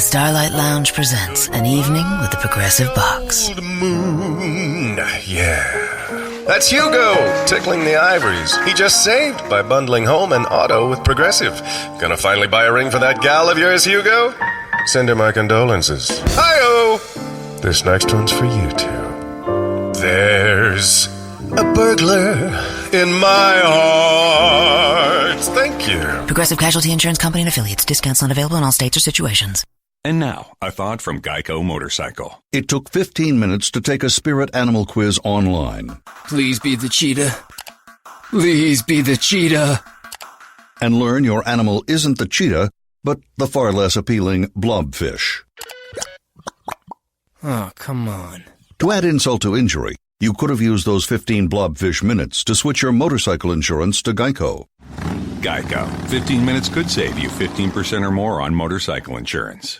Starlight Lounge presents An Evening with the Progressive Box. Old moon, yeah. That's Hugo, tickling the ivories. He just saved by bundling home and auto with Progressive. Gonna finally buy a ring for that gal of yours, Hugo? Send her my condolences. Hi-oh! This next one's for you two. There's a burglar in my heart. Thank you. Progressive Casualty Insurance Company and Affiliates. Discounts not available in all states or situations. And now, a thought from Geico Motorcycle. It took 15 minutes to take a spirit animal quiz online. Please be the cheetah. Please be the cheetah. And learn your animal isn't the cheetah, but the far less appealing blobfish. Oh, come on. To add insult to injury, you could have used those 15 blobfish minutes to switch your motorcycle insurance to Geico. Geico. 15 minutes could save you 15% or more on motorcycle insurance.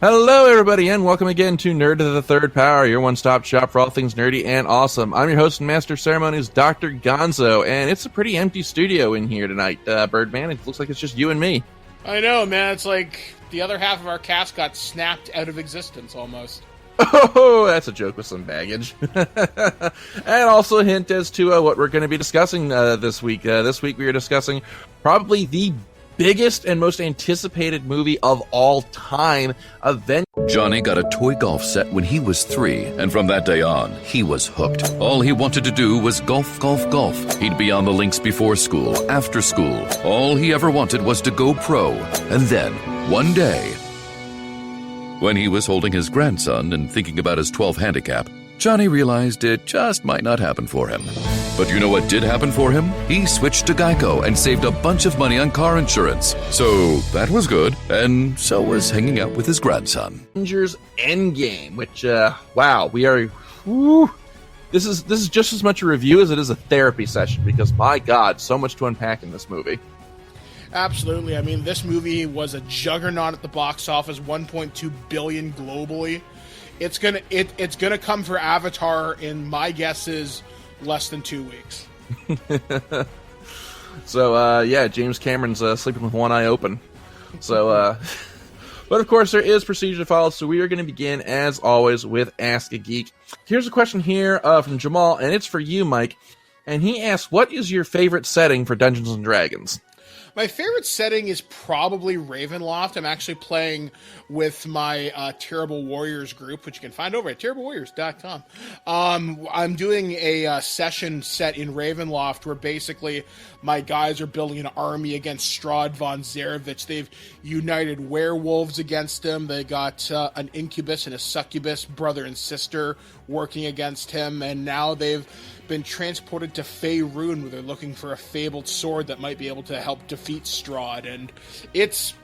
Hello, everybody, and welcome again to Nerd to the Third Power, your one-stop shop for all things nerdy and awesome. I'm your host and master of ceremonies, Dr. Gonzo, and it's a pretty empty studio in here tonight, Birdman. It looks like it's just you and me. I know, man. It's like the other half of our cast got snapped out of existence, almost. Oh, that's a joke with some baggage. And also a hint as to what we're going to be discussing this week. This week we are discussing probably the biggest and most anticipated movie of all time, Avengers. Johnny got a toy golf set when he was 3, and from that day on, he was hooked. All he wanted to do was golf, golf, golf. He'd be on the links before school, after school. All he ever wanted was to go pro. And then, one day, when he was holding his grandson and thinking about his 12 handicap, Johnny realized it just might not happen for him. But you know what did happen for him? He switched to Geico and saved a bunch of money on car insurance. So that was good, and so was hanging out with his grandson. Avengers Endgame, which, wow, we are... Whew, this is just as much a review as it is a therapy session, because, my God, so much to unpack in this movie. Absolutely. I mean, this movie was a juggernaut at the box office, 1.2 billion globally. It's gonna come for Avatar in, my guess is, less than 2 weeks. So, yeah, James Cameron's sleeping with one eye open. So, but of course there is procedure to follow, so we are going to begin, as always, with Ask a Geek. Here's a question here from Jamal, and it's for you, Mike. And he asks, what is your favorite setting for Dungeons & Dragons? My favorite setting is probably Ravenloft. I'm actually playing with my Terrible Warriors group, which you can find over at terriblewarriors.com. I'm doing a session set in Ravenloft where basically my guys are building an army against Strahd von Zarovich. They've united werewolves against him. They got an incubus and a succubus, brother and sister, working against him. And now they've been transported to Faerun, where they're looking for a fabled sword that might be able to help defeat Strahd, and it's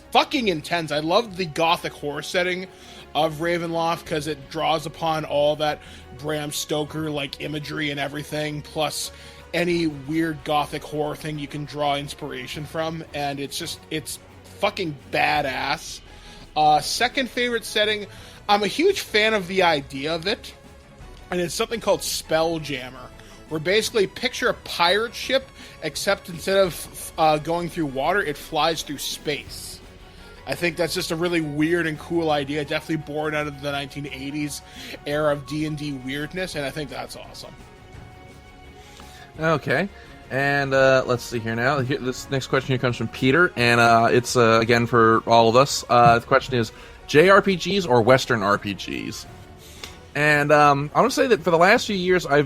fucking intense. I love the gothic horror setting of Ravenloft because it draws upon all that Bram Stoker like imagery and everything, plus any weird gothic horror thing you can draw inspiration from, and it's fucking badass. Second favorite setting, I'm a huge fan of the idea of it. And it's something called Spelljammer, where basically picture a pirate ship, except instead of going through water, it flies through space. I think that's just a really weird and cool idea, definitely born out of the 1980s era of D&D weirdness, and I think that's awesome. Okay, and let's see here now. This next question here comes from Peter, and it's, again, for all of us. The question is, JRPGs or Western RPGs? And I want to say that for the last few years, I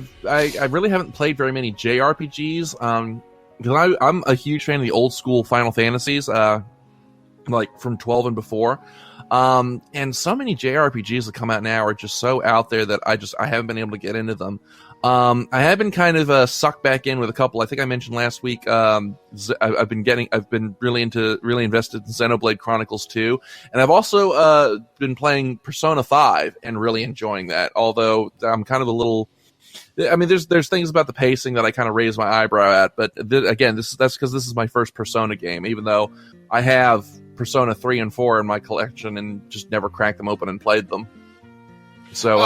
really haven't played very many JRPGs. Because I'm a huge fan of the old school Final Fantasies, like from 12 and before. And so many JRPGs that come out now are just so out there that I haven't been able to get into them. I have been kind of sucked back in with a couple. I think I mentioned last week. I've been really invested in Xenoblade Chronicles 2, and I've also been playing Persona 5 and really enjoying that. Although I'm kind of a little. I mean, there's things about the pacing that I kind of raise my eyebrow at, but again, that's because this is my first Persona game, even though I have Persona 3 and 4 in my collection and just never cracked them open and played them. So,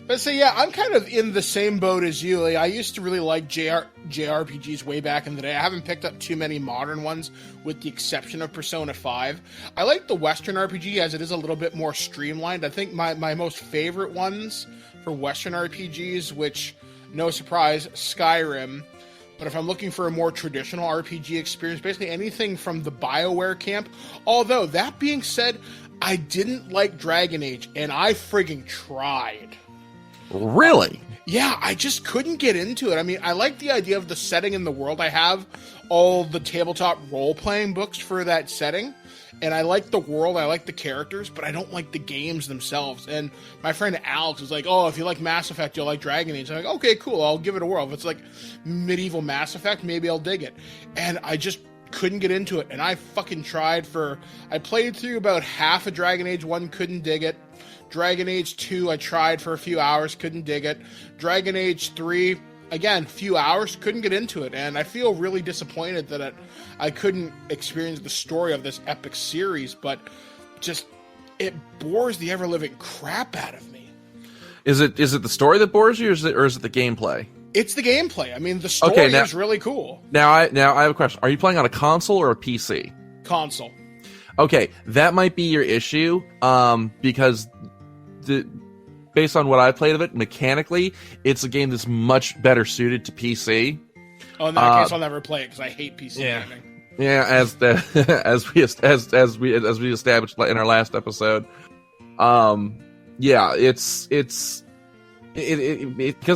but so yeah, I'm kind of in the same boat as you. Like, I used to really like JRPGs way back in the day. I haven't picked up too many modern ones, with the exception of Persona 5. I like the Western RPG as it is a little bit more streamlined. I think my most favorite ones for Western RPGs, which, no surprise, Skyrim. But if I'm looking for a more traditional RPG experience, basically anything from the BioWare camp. Although, that being said, I didn't like Dragon Age, and I friggin' tried. Really? Yeah, I just couldn't get into it. I mean, I like the idea of the setting in the world. I have all the tabletop role-playing books for that setting, and I like the world, I like the characters, but I don't like the games themselves. And my friend Alex was like, oh, if you like Mass Effect, you'll like Dragon Age. I'm like, okay, cool, I'll give it a whirl. If it's like medieval Mass Effect, maybe I'll dig it. And I just couldn't get into it, and I fucking tried I played through about half of Dragon Age 1, couldn't dig it. Dragon Age 2, I tried for a few hours, couldn't dig it. Dragon Age 3, again, few hours, couldn't get into it. And I feel really disappointed that I couldn't experience the story of this epic series, but just, it bores the ever-living crap out of me. Is it the story that bores you, or is it the gameplay? It's the gameplay. I mean, the story is really cool. Now I have a question. Are you playing on a console or a PC? Console. Okay, that might be your issue, because based on what I played of it, mechanically, it's a game that's much better suited to PC. Oh, in that case, I'll never play it because I hate PC gaming. Yeah, as we established in our last episode. Yeah, it's because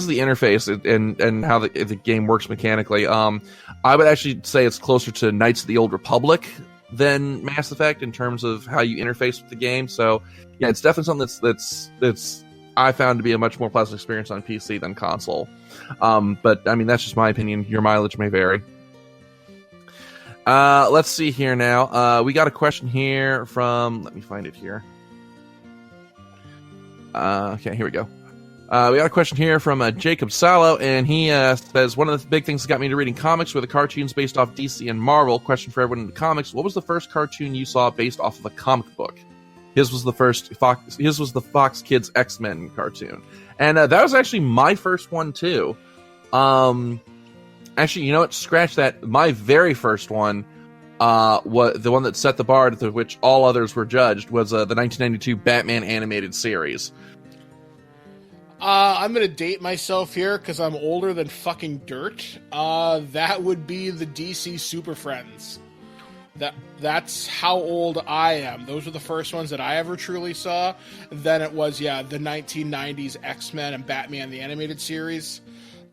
of the interface and how the game works mechanically. I would actually say it's closer to Knights of the Old Republic than Mass Effect in terms of how you interface with the game. So yeah, it's definitely something that's I found to be a much more pleasant experience on PC than console. But I mean, that's just my opinion. Your mileage may vary. Let's see here now. We got a question here from, let me find it here. Okay, here we go. We got a question here from Jacob Salo, and he says, one of the big things that got me into reading comics were the cartoons based off DC and Marvel. Question for everyone in the comics: what was the first cartoon you saw based off of a comic book? His was the Fox Kids X-Men cartoon, and that was actually my first one too. Actually, you know what? Scratch that. My very first one, was the one that set the bar to which all others were judged, was the 1992 Batman animated series. I'm going to date myself here because I'm older than fucking dirt. That would be the DC Super Friends. That's how old I am. Those were the first ones that I ever truly saw. Then it was, the 1990s X-Men and Batman the Animated Series.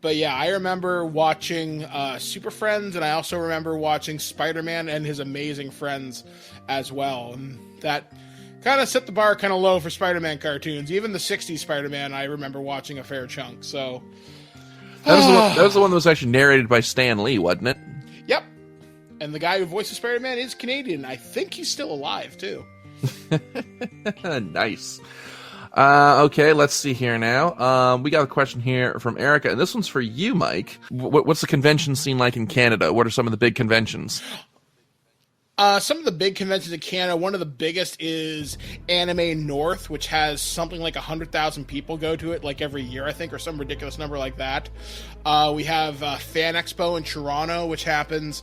But yeah, I remember watching Super Friends, and I also remember watching Spider-Man and His Amazing Friends as well. And that kind of set the bar kind of low for Spider-Man cartoons. Even the 60s Spider-Man, I remember watching a fair chunk. So that was the one that was actually narrated by Stan Lee, wasn't it? Yep. And the guy who voices Spider-Man is Canadian. I think he's still alive, too. Nice. Okay, let's see here now. We got a question here from Erica, and this one's for you, Mike. What's the convention scene like in Canada? What are some of the big conventions? Some of the big conventions in Canada, one of the biggest is Anime North, which has something like 100,000 people go to it like every year, I think, or some ridiculous number like that. We have Fan Expo in Toronto, which happens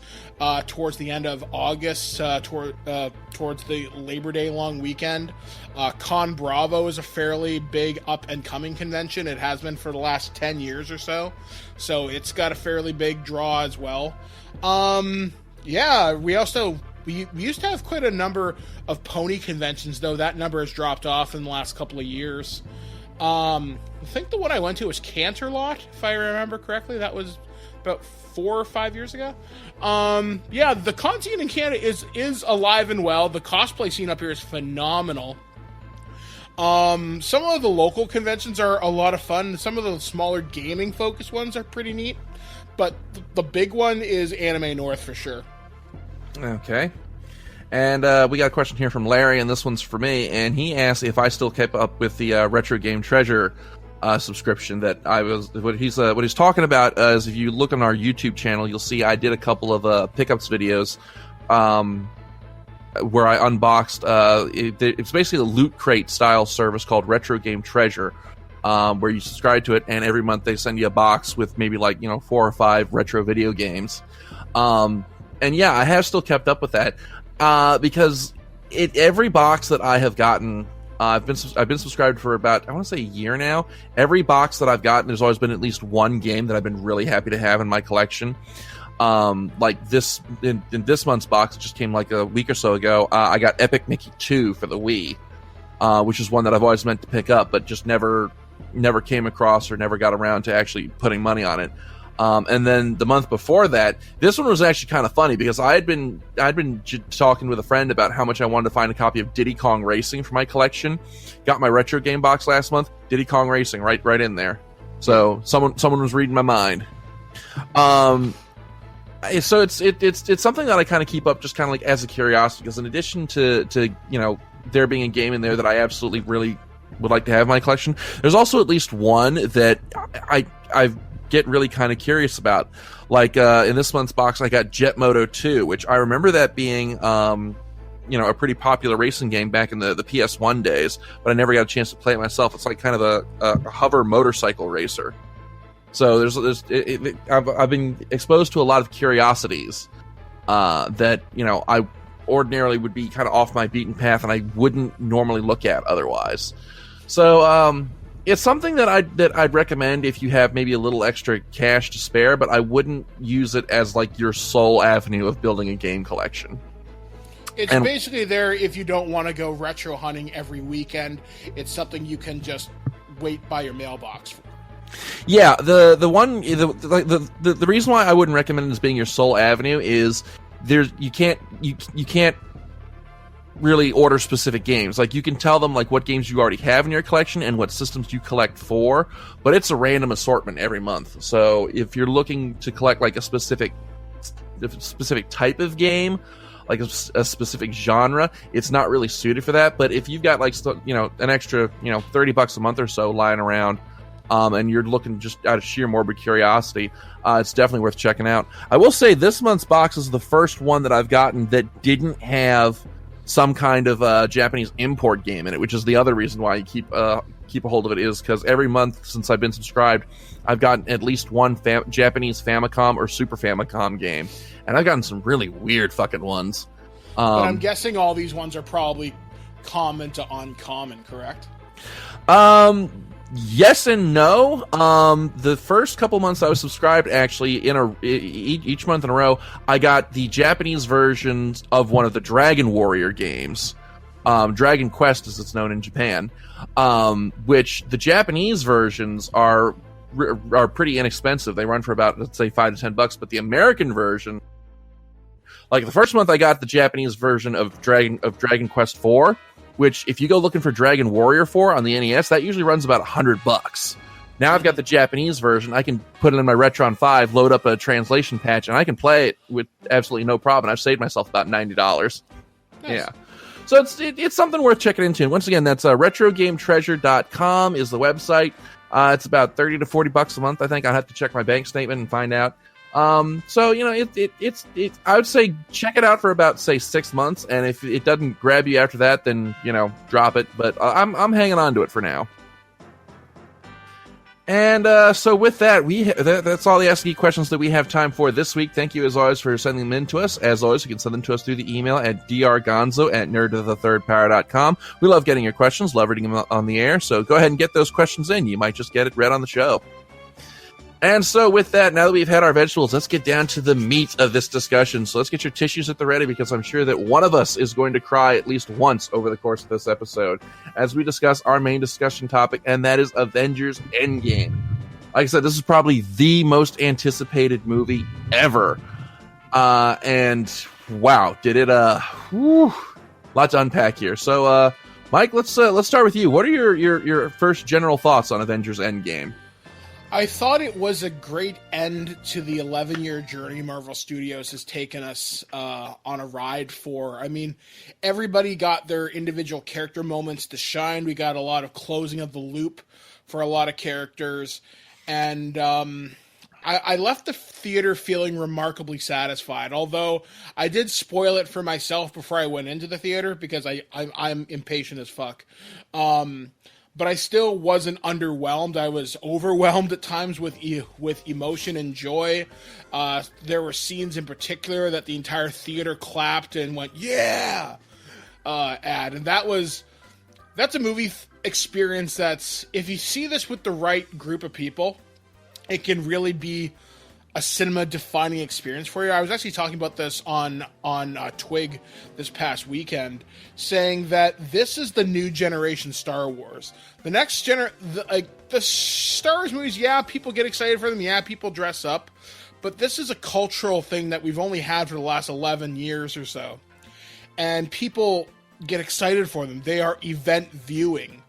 towards the end of August, towards the Labor Day long weekend. Con Bravo is a fairly big up-and-coming convention. It has been for the last 10 years or so. So it's got a fairly big draw as well. Yeah, we used to have quite a number of pony conventions, though that number has dropped off in the last couple of years. I think the one I went to was Canterlot, if I remember correctly. That was about 4 or 5 years ago. Yeah, the con scene in Canada is alive and well. The cosplay scene up here is phenomenal. Some of the local conventions are a lot of fun. Some of the smaller gaming focused ones are pretty neat. But the big one is Anime North for sure. Okay. And we got a question here from Larry, and this one's for me. And he asked if I still kept up with the Retro Game Treasure subscription that I was. What he's talking about is if you look on our YouTube channel, you'll see I did a couple of pickups videos where I unboxed. It's basically a loot crate style service called Retro Game Treasure, where you subscribe to it, and every month they send you a box with maybe 4 or 5 retro video games. And yeah, I have still kept up with that because every box that I have gotten. I've been subscribed for about, I want to say, a year now. Every box that I've gotten, there's always been at least one game that I've been really happy to have in my collection. Like this in this month's box, it just came like a week or so ago. I got Epic Mickey 2 for the Wii, which is one that I've always meant to pick up, but just never came across or never got around to actually putting money on it. And then the month before that, this one was actually kind of funny because I'd been talking with a friend about how much I wanted to find a copy of Diddy Kong Racing for my collection. Got my retro game box last month. Diddy Kong Racing right in there. So someone was reading my mind. So it's something that I kind of keep up just kind of like as a curiosity, because in addition to there being a game in there that I absolutely really would like to have in my collection, there's also at least one that I get really kind of curious about. Like in this month's box, I got Jet Moto 2, which I remember that being a pretty popular racing game back in the PS1 days, but I never got a chance to play it myself. It's like kind of a hover motorcycle racer. So I've been exposed to a lot of curiosities that I ordinarily would be kind of off my beaten path and I wouldn't normally look at otherwise. So it's something that I'd recommend if you have maybe a little extra cash to spare, but I wouldn't use it as like your sole avenue of building a game collection. It's basically there if you don't want to go retro hunting every weekend. It's something you can just wait by your mailbox for. Yeah, the reason why I wouldn't recommend it as being your sole avenue is you can't really order specific games. Like, you can tell them like what games you already have in your collection and what systems you collect for, but it's a random assortment every month. So if you're looking to collect like a specific type of game, like a specific genre, it's not really suited for that. But if you've got like an extra $30 a month or so lying around, and you're looking just out of sheer morbid curiosity, it's definitely worth checking out. I will say this month's box is the first one that I've gotten that didn't have some kind of Japanese import game in it, which is the other reason why you keep a hold of it, is because every month since I've been subscribed, I've gotten at least one Japanese Famicom or Super Famicom game, and I've gotten some really weird fucking ones. But I'm guessing all these ones are probably common to uncommon, correct? Yes and no. The first couple months I was subscribed, actually, each month in a row, I got the Japanese versions of one of the Dragon Warrior games, Dragon Quest as it's known in Japan, which the Japanese versions are pretty inexpensive. They run for about, let's say, $5 to $10, but the American version, like the first month I got the Japanese version of Dragon Quest 4, which if you go looking for Dragon Warrior 4 on the NES, that usually runs about $100. Now I've got the Japanese version. I can put it in my Retron 5, load up a translation patch, and I can play it with absolutely no problem. I've saved myself about $90. Nice. Yeah. So it's something worth checking into. And once again, that's retrogametreasure.com is the website. It's about $30 to $40 a month. I think I'll have to check my bank statement and find out. So it's I would say check it out for about, say, 6 months, and if it doesn't grab you after that, then drop it. But I'm hanging on to it for now. And so with that, that's all the Ask Geek questions that we have time for this week. Thank you, as always, for sending them in to us. As always, you can send them to us through the email at drgonzo@nerdtothethirdpower.com. We love getting your questions, love reading them on the air, so go ahead and get those questions in. You might just get it read on the show. And so with that, now that we've had our vegetables, let's get down to the meat of this discussion. So let's get your tissues at the ready, because I'm sure that one of us is going to cry at least once over the course of this episode as we discuss our main discussion topic, and that is Avengers Endgame. like I said, this is probably the most anticipated movie ever. And wow, did it lot to unpack here. So Mike, let's start with you. What are your first general thoughts on Avengers Endgame? I thought it was a great end to the 11-year journey Marvel Studios has taken us on a ride for. I mean, everybody got their individual character moments to shine. We got a lot of closing of the loop for a lot of characters. And I left the theater feeling remarkably satisfied, although I did spoil it for myself before I went into the theater because I'm impatient as fuck. But I still wasn't underwhelmed. I was overwhelmed at times with emotion and joy. There were scenes in particular that the entire theater clapped and went, yeah, at. And that's a movie experience that's, if you see this with the right group of people, it can really be a cinema-defining experience for you. I was actually talking about this on Twig this past weekend, saying that this is the new generation Star Wars. The next the Star Wars movies, yeah, people get excited for them, yeah, people dress up, but this is a cultural thing that we've only had for the last 11 years or so, and people get excited for them. They are event viewing,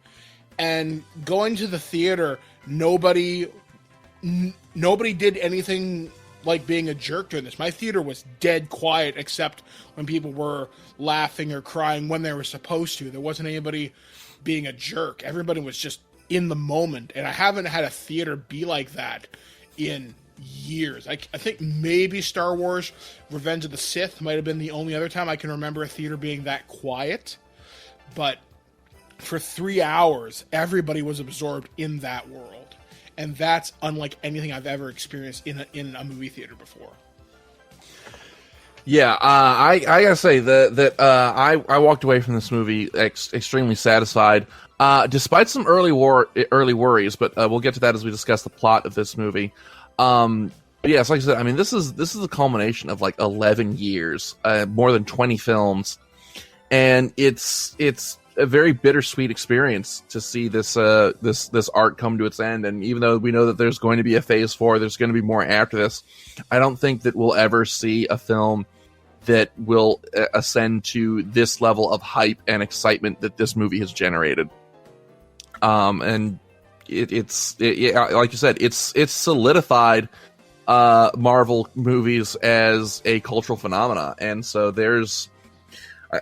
and going to the theater, nobody did anything like being a jerk during this. My theater was dead quiet except when people were laughing or crying when they were supposed to. There wasn't anybody being a jerk. Everybody was just in the moment, and I haven't had a theater be like that in years. I think maybe Star Wars Revenge of the Sith might have been the only other time I can remember a theater being that quiet, but for 3 hours, everybody was absorbed in that world. And that's unlike anything I've ever experienced in a movie theater before. Yeah, I gotta say that I walked away from this movie extremely satisfied, despite some early worries. But we'll get to that as we discuss the plot of this movie. Yes, like I said, I mean this is the culmination of like 11 years, more than 20 films, and it's a very bittersweet experience to see this art come to its end. And even though we know that there's going to be a phase 4, there's going to be more after this, I don't think that we'll ever see a film that will ascend to this level of hype and excitement that this movie has generated. And it's like you said, it's solidified Marvel movies as a cultural phenomena. And so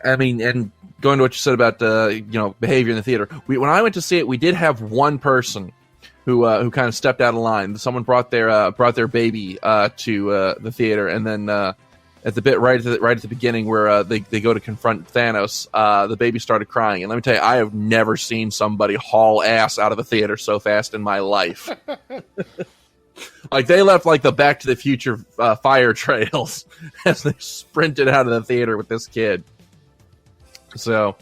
and going to what you said about behavior in the theater, when I went to see it, we did have one person who kind of stepped out of line. Someone brought their baby to the theater, and then at the bit right at the beginning where they go to confront Thanos, the baby started crying. And let me tell you, I have never seen somebody haul ass out of a theater so fast in my life. Like they left like the Back to the Future fire trails as they sprinted out of the theater with this kid. So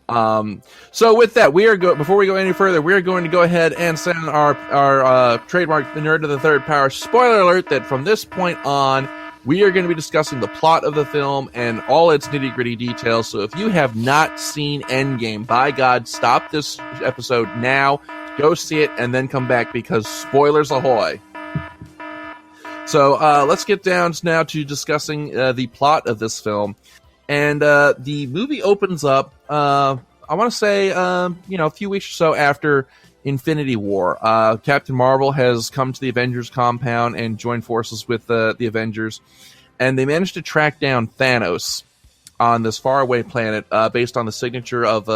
with that, before we go any further, we are going to go ahead and send our trademark, the Nerd of the Third Power, spoiler alert that from this point on, we are going to be discussing the plot of the film and all its nitty-gritty details. So if you have not seen Endgame, by God, stop this episode now, go see it, and then come back because spoilers ahoy. So let's get down now to discussing the plot of this film. And the movie opens up, I want to say, a few weeks or so after Infinity War. Captain Marvel has come to the Avengers compound and joined forces with the Avengers. And they managed to track down Thanos on this faraway planet based on the signature of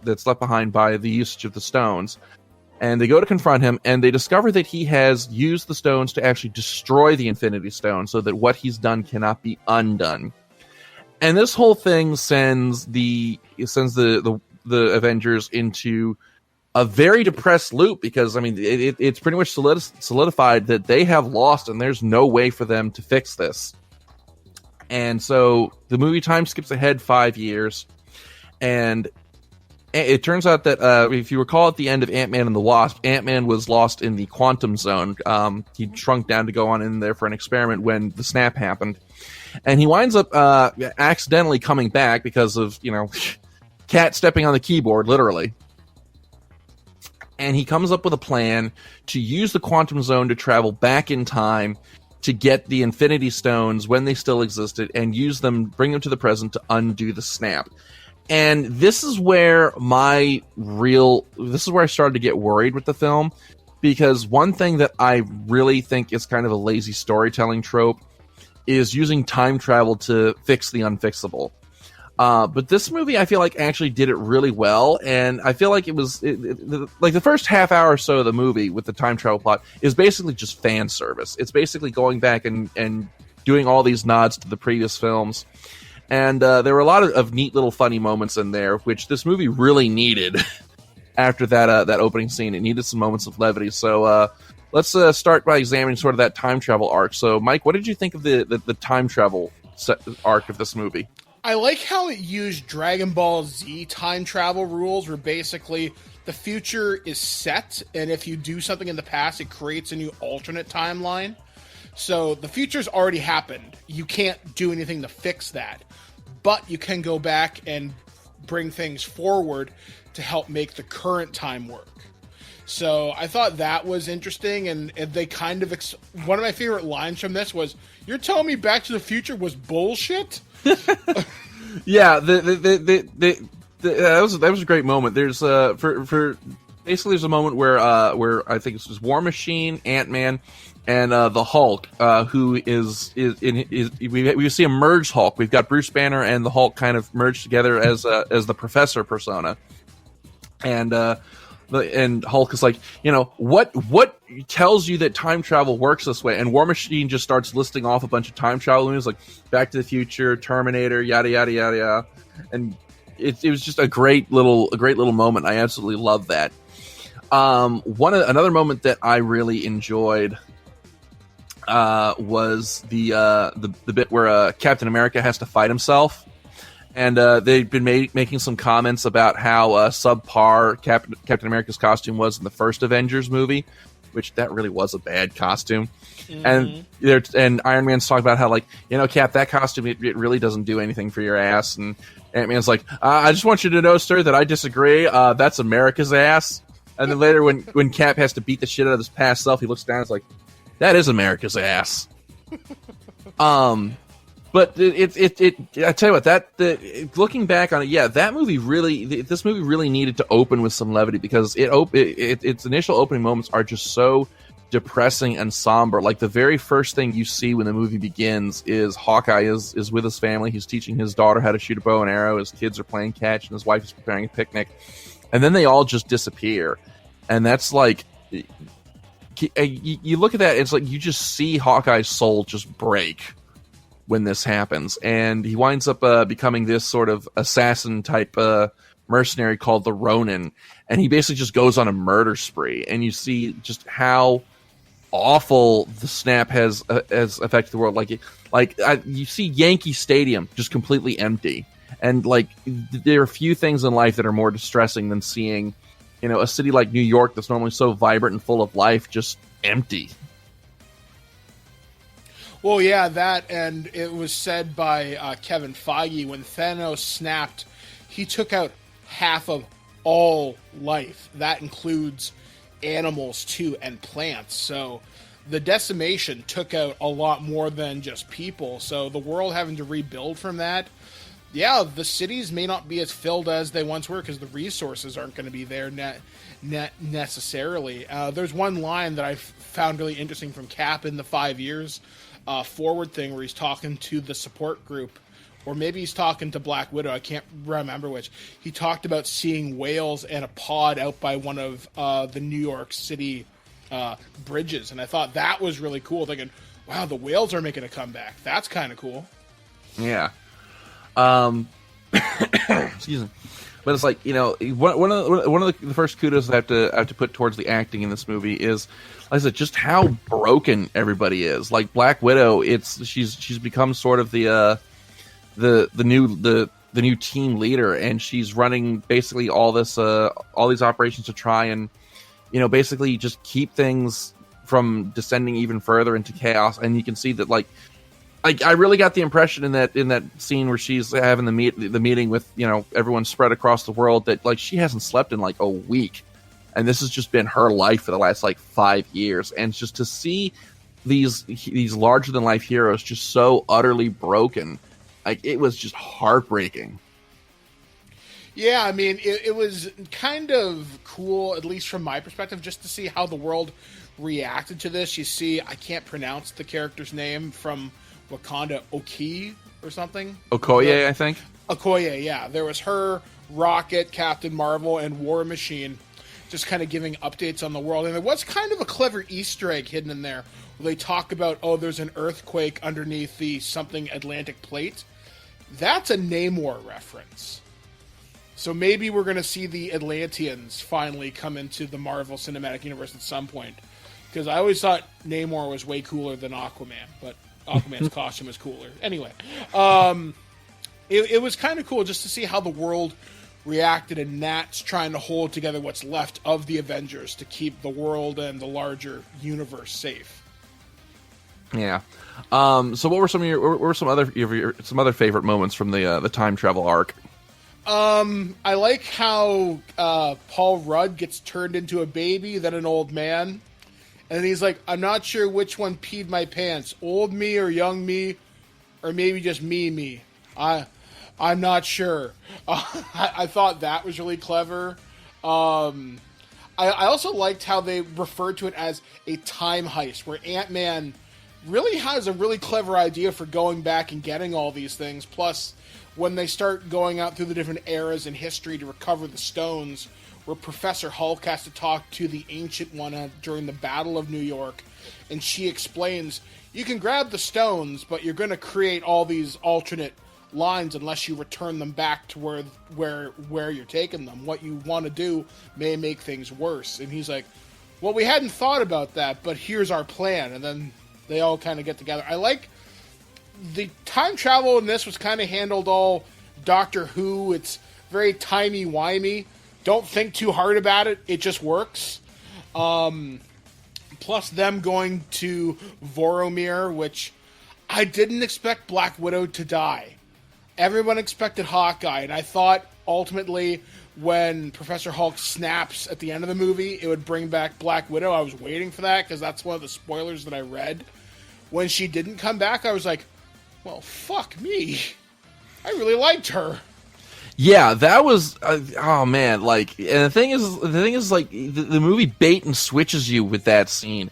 that's left behind by the usage of the stones. And they go to confront him, and they discover that he has used the stones to actually destroy the Infinity Stone so that what he's done cannot be undone. And this whole thing sends the Avengers into a very depressed loop because, I mean, it's pretty much solidified that they have lost and there's no way for them to fix this. And so the movie time skips ahead 5 years, and it turns out that if you recall at the end of Ant-Man and the Wasp, Ant-Man was lost in the quantum zone. He shrunk down to go on in there for an experiment when the snap happened. And he winds up accidentally coming back because of, Cat stepping on the keyboard, literally. and he comes up with a plan to use the quantum zone to travel back in time to get the Infinity Stones when they still existed and use them, bring them to the present to undo the snap. And this is where I started to get worried with the film, because one thing that I really think is kind of a lazy storytelling trope is using time travel to fix the unfixable. But this movie, I feel like, actually did it really well, and I feel like like the first half hour or so of the movie with the time travel plot is basically just fan service. It's basically going back and doing all these nods to the previous films, and there were a lot of neat little funny moments in there, which this movie really needed. After that opening scene, it needed some moments of levity. So let's start by examining sort of that time travel arc. So, Mike, what did you think of the time travel arc of this movie? I like how it used Dragon Ball Z time travel rules, where basically the future is set, and if you do something in the past, it creates a new alternate timeline. So the future's already happened. You can't do anything to fix that, but you can go back and bring things forward to help make the current time work. So I thought that was interesting, and they kind of one of my favorite lines from this was, "You're telling me Back to the Future was bullshit?" Yeah, that was a great moment. There's for basically there's a moment where I think it's just War Machine, Ant-Man, and the Hulk, who is we see a merged Hulk. We've got Bruce Banner and the Hulk kind of merged together as the Professor persona, and Hulk is like, what tells you that time travel works this way? And War Machine just starts listing off a bunch of time travel movies like Back to the Future, Terminator, yada yada yada yada, and it was just a great little moment. I absolutely love that. Another moment that I really enjoyed was the bit where Captain America has to fight himself. And they've been making some comments about how subpar Captain America's costume was in the first Avengers movie, which that really was a bad costume. Mm-hmm. And Iron Man's talking about how, like, Cap, that costume, it really doesn't do anything for your ass. And Ant-Man's like, I just want you to know, sir, that I disagree. That's America's ass. And then later when Cap has to beat the shit out of his past self, he looks down and is like, that is America's ass. But I tell you what, looking back on it, yeah, this movie really needed to open with some levity, because its initial opening moments are just so depressing and somber. Like, the very first thing you see when the movie begins is Hawkeye is with his family. He's teaching his daughter how to shoot a bow and arrow. His kids are playing catch, and his wife is preparing a picnic. And then they all just disappear. And that's like, you look at that, it's like you just see Hawkeye's soul just break when this happens, and he winds up becoming this sort of assassin type mercenary called the Ronin, and he basically just goes on a murder spree. And you see just how awful the snap has affected the world. You see Yankee Stadium just completely empty, and like there are few things in life that are more distressing than seeing, a city like New York that's normally so vibrant and full of life just empty. Well, yeah, that, and it was said by Kevin Feige, when Thanos snapped, he took out half of all life. That includes animals, too, and plants. So the decimation took out a lot more than just people. So the world having to rebuild from that, yeah, the cities may not be as filled as they once were, because the resources aren't going to be there necessarily. There's one line that I found really interesting from Cap in the 5 years forward thing, where he's talking to the support group, or maybe he's talking to Black Widow, I can't remember which. He talked about seeing whales and a pod out by one of the New York City bridges, and I thought that was really cool, thinking, wow, the whales are making a comeback. That's kind of cool. Yeah. Excuse me. But it's like, one of the first kudos I have to put towards the acting in this movie is, like I said, just how broken everybody is. Like Black Widow, she's become sort of the new team leader, and she's running basically all these operations to try and basically just keep things from descending even further into chaos. And you can see that I really got the impression in that scene where she's having the meeting with everyone spread across the world, that like she hasn't slept in like a week, and this has just been her life for the last like 5 years. And just to see these larger than life heroes just so utterly broken, like, it was just heartbreaking. Yeah, I mean, it was kind of cool, at least from my perspective, just to see how the world reacted to this. You see, I can't pronounce the character's name from Wakanda, Oki or something? Okoye, I think. Okoye, yeah. There was her, Rocket, Captain Marvel, and War Machine just kind of giving updates on the world. And there was kind of a clever Easter egg hidden in there where they talk about, oh, there's an earthquake underneath the something Atlantic plate. That's a Namor reference. So maybe we're going to see the Atlanteans finally come into the Marvel Cinematic Universe at some point. Because I always thought Namor was way cooler than Aquaman, but Aquaman's costume is cooler. Anyway, it was kind of cool just to see how the world reacted, and Nat's trying to hold together what's left of the Avengers to keep the world and the larger universe safe. Yeah. So what were some of what were some other favorite moments from the time travel arc? I like how Paul Rudd gets turned into a baby, then an old man, and then he's like, I'm not sure which one peed my pants, old me or young me, or maybe just me. I'm not sure. I thought that was really clever. I also liked how they referred to it as a time heist, where Ant-Man really has a really clever idea for going back and getting all these things. Plus, when they start going out through the different eras in history to recover the stones, where Professor Hulk has to talk to the Ancient One during the Battle of New York, and she explains, you can grab the stones, but you're going to create all these alternate lines unless you return them back to where you're taking them. What you want to do may make things worse. And he's like, well, we hadn't thought about that, but here's our plan. And then they all kind of get together. I like the time travel in this was kind of handled all Doctor Who. It's very timey-wimey. Don't think too hard about it. It just works. Plus them going to Voromir, which I didn't expect Black Widow to die. Everyone expected Hawkeye, and I thought ultimately when Professor Hulk snaps at the end of the movie, it would bring back Black Widow. I was waiting for that because that's one of the spoilers that I read. When she didn't come back, I was like, well, fuck me. I really liked her. Yeah, that was oh man, like, and the thing is like the movie bait and switches you with that scene.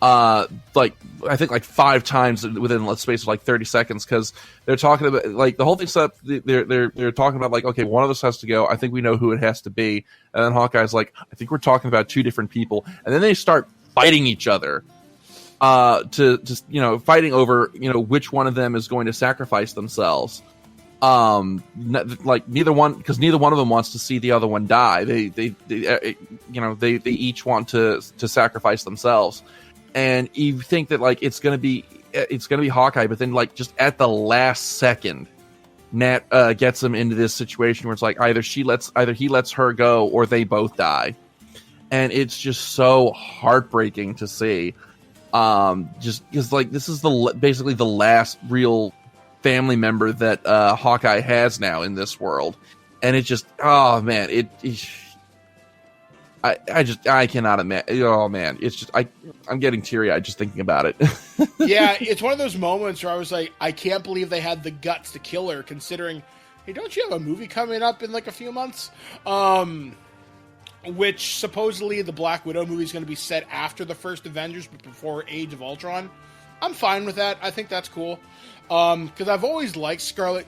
Like I think like 5 times within a space of like 30 seconds, because they're talking about, like, the whole thing's up. They're talking about, like, okay, one of us has to go. I think we know who it has to be. And then Hawkeye's like, I think we're talking about 2 different people. And then they start fighting each other, to just, fighting over, which one of them is going to sacrifice themselves. Like neither one of them wants to see the other one die. They each want to sacrifice themselves. And you think that, like, it's gonna be Hawkeye, but then, like, just at the last second, Nat gets him into this situation where it's like either he lets her go or they both die, and it's just so heartbreaking to see. Just because, like, this is basically the last real family member that Hawkeye has now in this world, and it just, oh man, I cannot imagine. Oh man, it's just I'm getting teary-eyed just thinking about it. Yeah, it's one of those moments where I was like, I can't believe they had the guts to kill her, considering, hey, don't you have a movie coming up in like a few months? Which supposedly the Black Widow movie is going to be set after the first Avengers, but before Age of Ultron. I'm fine with that. I think that's cool. Because I've always liked Scarlett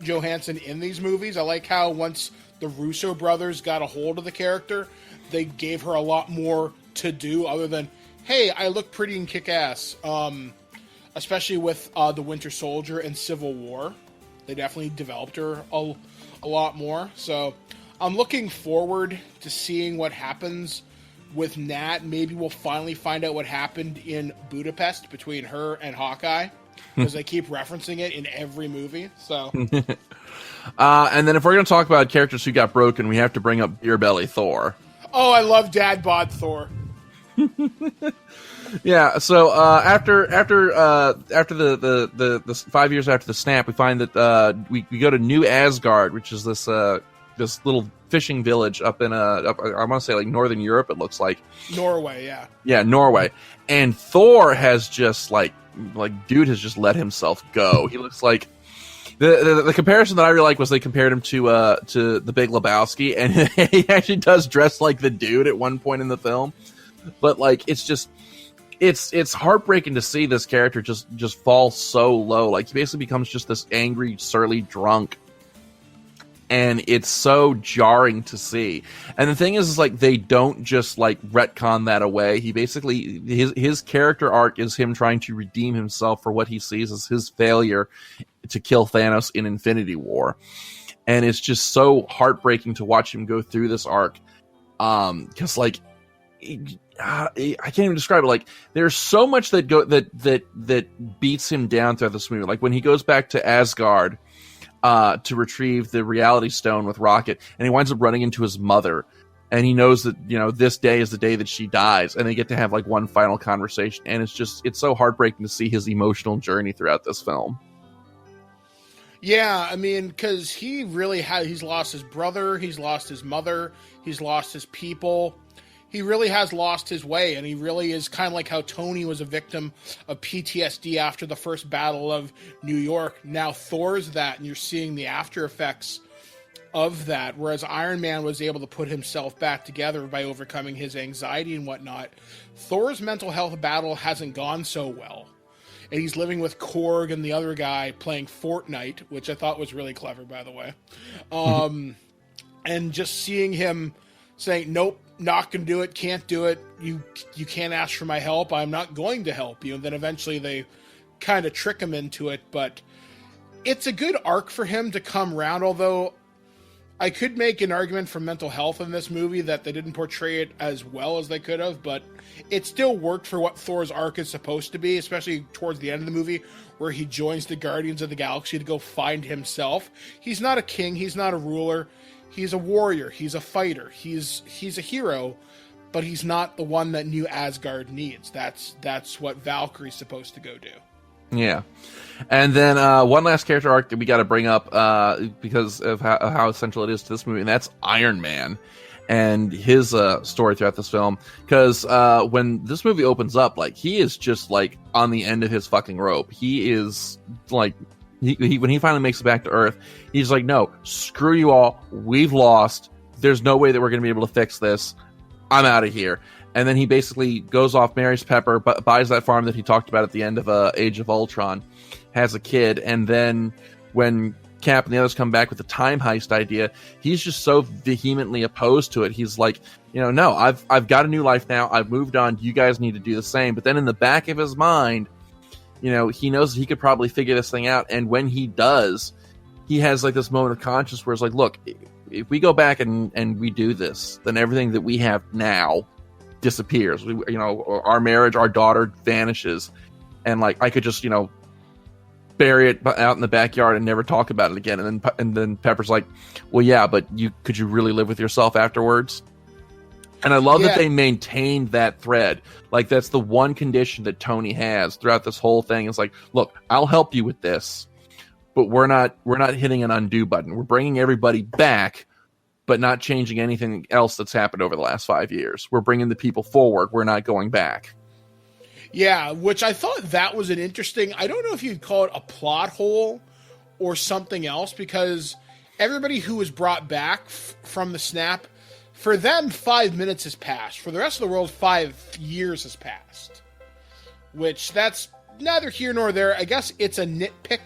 Johansson in these movies. I like how once the Russo brothers got a hold of the character, they gave her a lot more to do other than, hey, I look pretty and kick ass. Especially with the Winter Soldier and Civil War. They definitely developed her a lot more. So I'm looking forward to seeing what happens with Nat. Maybe we'll finally find out what happened in Budapest between her and Hawkeye, because they keep referencing it in every movie. So and then if we're going to talk about characters who got broken, we have to bring up Beer Belly Thor. Oh, I love Dad Bod Thor. Yeah. So after the 5 years after the snap, we find that we go to New Asgard, which is this this little fishing village up in I want to say like Northern Europe. It looks like Norway, yeah, Norway, and Thor has just like dude has just let himself go. He looks like the comparison that I really like was they compared him to the Big Lebowski, and he actually does dress like the dude at one point in the film. But like it's just it's heartbreaking to see this character just fall so low. Like he basically becomes just this angry, surly drunk. And it's so jarring to see. And the thing is like they don't just like retcon that away. He basically his character arc is him trying to redeem himself for what he sees as his failure to kill Thanos in Infinity War. And it's just so heartbreaking to watch him go through this arc. Because like I can't even describe it. Like there's so much that beats him down throughout this movie. Like when he goes back to Asgard to retrieve the Reality Stone with Rocket, and he winds up running into his mother, and he knows that this day is the day that she dies, and they get to have like one final conversation, and it's so heartbreaking to see his emotional journey throughout this film. Yeah, I mean, because he's lost his brother, he's lost his mother, he's lost his people. He really has lost his way, and he really is kind of like how Tony was a victim of PTSD after the first Battle of New York. Now Thor's that, and you're seeing the after effects of that, whereas Iron Man was able to put himself back together by overcoming his anxiety and whatnot. Thor's mental health battle hasn't gone so well, and he's living with Korg and the other guy playing Fortnite, which I thought was really clever, by the way. And just seeing him saying, nope, not going to do it, can't do it, you can't ask for my help, I'm not going to help you. And then eventually they kind of trick him into it, but it's a good arc for him to come around, although I could make an argument for mental health in this movie that they didn't portray it as well as they could have, but it still worked for what Thor's arc is supposed to be, especially towards the end of the movie where he joins the Guardians of the Galaxy to go find himself. He's not a king, he's not a ruler, he's a warrior, he's a fighter, he's a hero, but he's not the one that New Asgard needs. That's what Valkyrie's supposed to go do. Yeah. And then one last character arc that we got to bring up because of how essential it is to this movie, and that's Iron Man and his story throughout this film. Because when this movie opens up, like he is just like on the end of his fucking rope. He is like, when he finally makes it back to Earth, he's like, no, screw you all. We've lost. There's no way that we're going to be able to fix this. I'm out of here. And then he basically goes off, marries Pepper, buys that farm that he talked about at the end of Age of Ultron, has a kid, and then when Cap and the others come back with the time heist idea, he's just so vehemently opposed to it. He's like, no, I've got a new life now. I've moved on. You guys need to do the same. But then in the back of his mind, he knows that he could probably figure this thing out. And when he does, he has like this moment of conscience where it's like, look, if we go back and we do this, then everything that we have now disappears. Our marriage, our daughter vanishes, and like I could just bury it out in the backyard and never talk about it again. And then Pepper's like, well, yeah, but could you really live with yourself afterwards? And I love that they maintained that thread. Like that's the one condition that Tony has throughout this whole thing. It's like, look, I'll help you with this, but we're not hitting an undo button. We're bringing everybody back, but not changing anything else that's happened over the last 5 years. We're bringing the people forward. We're not going back. Yeah, which I thought that was an interesting, I don't know if you'd call it a plot hole or something else, because everybody who was brought back from the snap, for them, 5 minutes has passed. For the rest of the world, 5 years has passed. Which, that's neither here nor there. I guess it's a nitpick,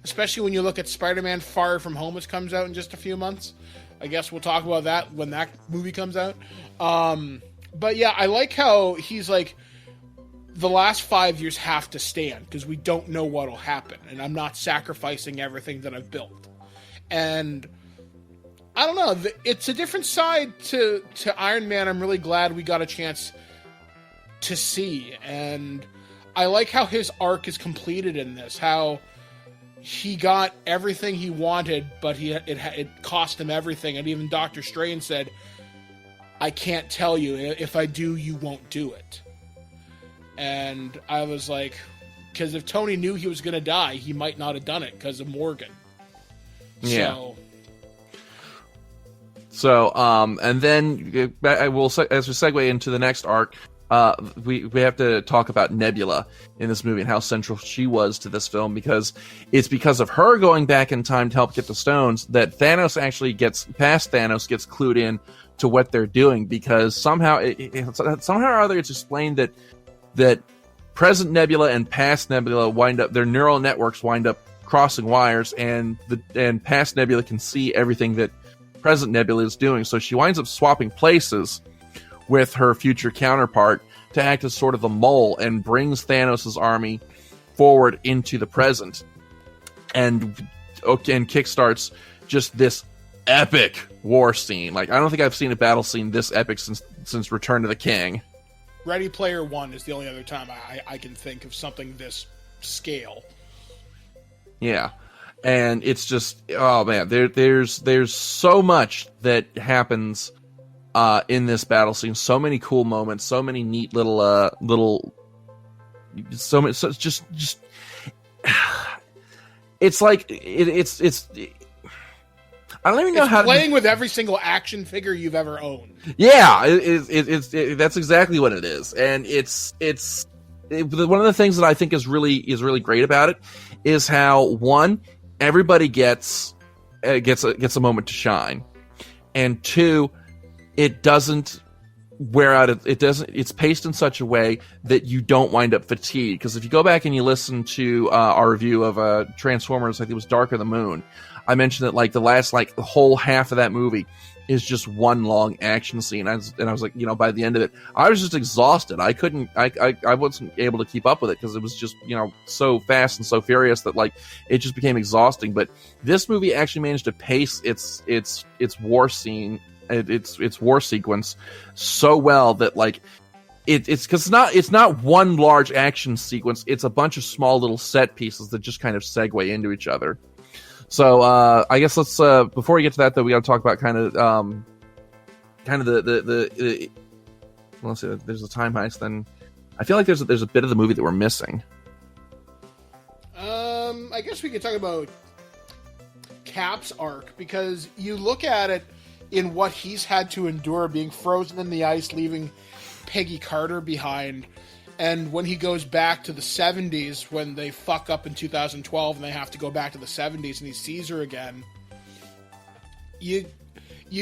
especially when you look at Spider-Man Far From Home, which comes out in just a few months. I guess we'll talk about that when that movie comes out. But yeah, I like how he's like, the last 5 years have to stand because we don't know what'll happen, and I'm not sacrificing everything that I've built. And I don't know, it's a different side to Iron Man. I'm really glad we got a chance to see, and I like how his arc is completed in this, how he got everything he wanted, but it cost him everything. And even Dr. Strange said, I can't tell you. If I do, you won't do it. And I was like, because if Tony knew he was going to die, he might not have done it because of Morgan. Yeah. So, So, and then I will, as we segue into the next arc, we have to talk about Nebula in this movie and how central she was to this film, because it's because of her going back in time to help get the stones that Thanos actually gets clued in to what they're doing, because somehow somehow or other it's explained that present Nebula and past Nebula their neural networks wind up crossing wires, and past Nebula can see everything that present Nebula is doing. So she winds up swapping places with her future counterpart to act as sort of a mole, and brings Thanos' army forward into the present, and kickstarts just this epic war scene. Like, I don't think I've seen a battle scene this epic since Return of the King. Ready Player One is the only other time I can think of something this scale. Yeah. And it's just, oh man, there's so much that happens in this battle scene. So many cool moments, so many neat just it's like it's I don't even know how playing with every single action figure you've ever owned. Yeah, that's exactly what it is, and it's one of the things that I think is really great about it is how, one, everybody gets a moment to shine, and two, it doesn't wear out. It's paced in such a way that you don't wind up fatigued. Because if you go back and you listen to our review of Transformers, I think it was Dark of the Moon, I mentioned that the last the whole half of that movie is just one long action scene. And I was like, by the end of it, I was just exhausted. I wasn't able to keep up with it because it was just, so fast and so furious that it just became exhausting. But this movie actually managed to pace its war scene, its war sequence so well that it's because it's not one large action sequence. It's a bunch of small little set pieces that just kind of segue into each other. So I guess let's before we get to that, though, we got to talk about kind of the let's see, there's a time heist. Then I feel like there's a bit of the movie that we're missing. I guess we could talk about Cap's arc, because you look at it in what he's had to endure, being frozen in the ice, leaving Peggy Carter behind. And when he goes back to the 70s, when they fuck up in 2012 and they have to go back to the 70s and he sees her again, you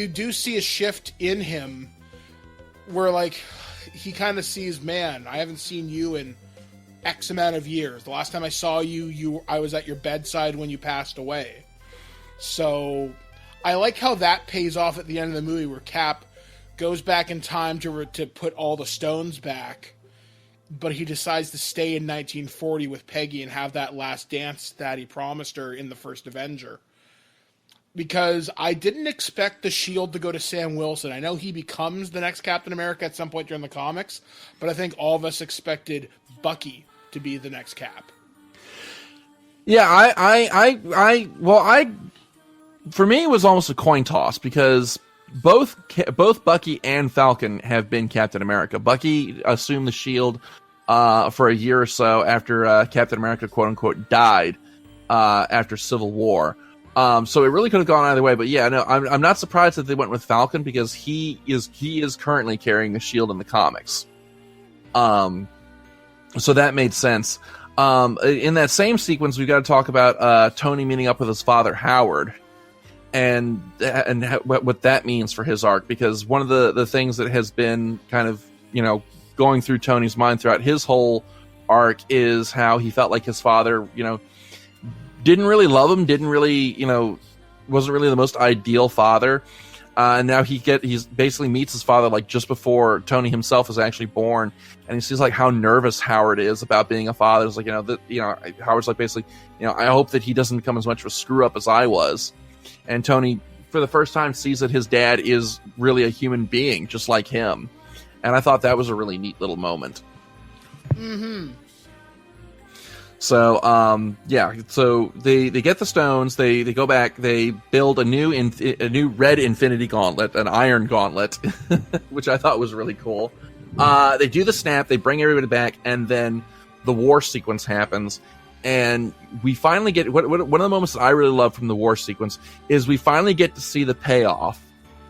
do see a shift in him where, he kind of sees, man, I haven't seen you in X amount of years. The last time I saw you, I was at your bedside when you passed away. So I like how that pays off at the end of the movie, where Cap goes back in time to put all the stones back, but he decides to stay in 1940 with Peggy and have that last dance that he promised her in the first Avenger. Because I didn't expect the shield to go to Sam Wilson. I know he becomes the next Captain America at some point during the comics, but I think all of us expected Bucky to be the next Cap. Yeah, for me, it was almost a coin toss, because both Bucky and Falcon have been Captain America. Bucky assumed the shield for a year or so after Captain America, quote unquote, died after Civil War. So it really could have gone either way. But yeah, no, I'm not surprised that they went with Falcon, because he is currently carrying the shield in the comics. So that made sense. In that same sequence, we've got to talk about Tony meeting up with his father Howard, and what that means for his arc, because one of the things that has been kind of going through Tony's mind throughout his whole arc is how he felt like his father didn't really love him, wasn't really the most ideal father, and now he's basically meets his father just before Tony himself is actually born, and he sees how nervous Howard is about being a father. It's Howard's basically I hope that he doesn't become as much of a screw up as I was. And Tony, for the first time, sees that his dad is really a human being, just like him. And I thought that was a really neat little moment. Mm-hmm. So, so they get the stones, they go back, they build a new red Infinity Gauntlet, an Iron Gauntlet, which I thought was really cool. They do the snap, they bring everybody back, and then the war sequence happens. And we finally get one of the moments that I really love from the war sequence is we finally get to see the payoff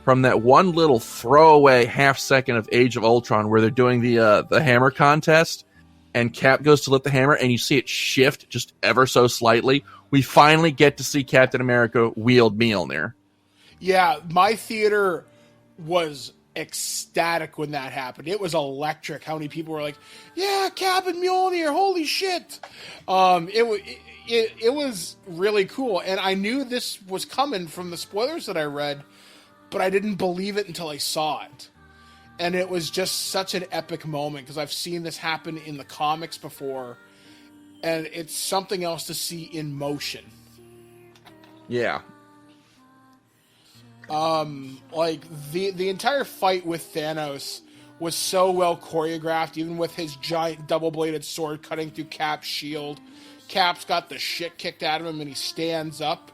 from that one little throwaway half second of Age of Ultron where they're doing the hammer contest, and Cap goes to lift the hammer, and you see it shift just ever so slightly. We finally get to see Captain America wield Mjolnir. Yeah, my theater was ecstatic when that happened. It was electric. How many people were like, "Yeah, Cap and Mjolnir, holy shit!" It was really cool, and I knew this was coming from the spoilers that I read, but I didn't believe it until I saw it. And it was just such an epic moment, because I've seen this happen in the comics before, and it's something else to see in motion. Yeah. Like, the entire fight with Thanos was so well choreographed, even with his giant double-bladed sword cutting through Cap's shield. Cap's got the shit kicked out of him, and he stands up,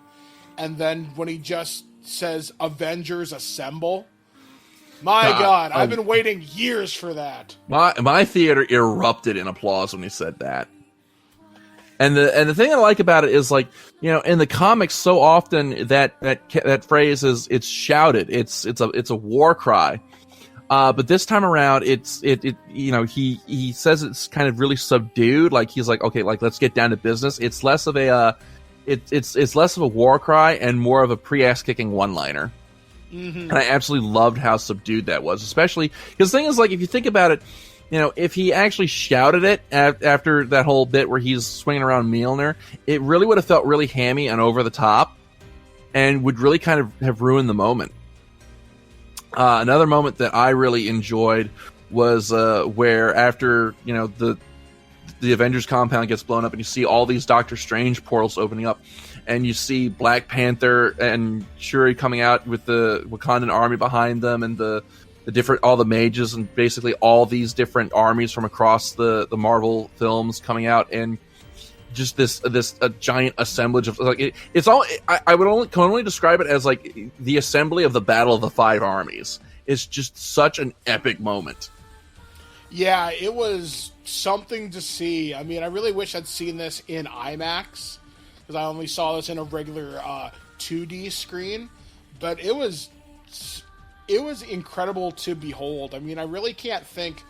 and then when he just says, "Avengers Assemble," my God, I've been waiting years for that. My theater erupted in applause when he said that. And the thing I like about it is, like, you know, in the comics, so often that phrase is, it's shouted, it's a war cry. But this time around, he says it's kind of really subdued. Like, he's like, okay, like, let's get down to business. It's less of a it's less of a war cry and more of a pre-ass kicking one-liner. Mm-hmm. And I absolutely loved how subdued that was, especially because the thing is, like, if you think about it, you know, if he actually shouted it after that whole bit where he's swinging around Mjolnir, it really would have felt really hammy and over the top, and would really kind of have ruined the moment. Another moment that I really enjoyed was where, after, you know, the Avengers compound gets blown up, and you see all these Doctor Strange portals opening up, and you see Black Panther and Shuri coming out with the Wakandan army behind them, and all the mages, and basically all these different armies from across the Marvel films coming out, and just this giant assemblage of, like, it's all, I can only describe it as like the assembly of the Battle of the Five Armies. It's just such an epic moment. Yeah, it was something to see. I mean, I really wish I'd seen this in IMAX, because I only saw this in a regular 2D screen, but it was incredible to behold. I mean, I really can't think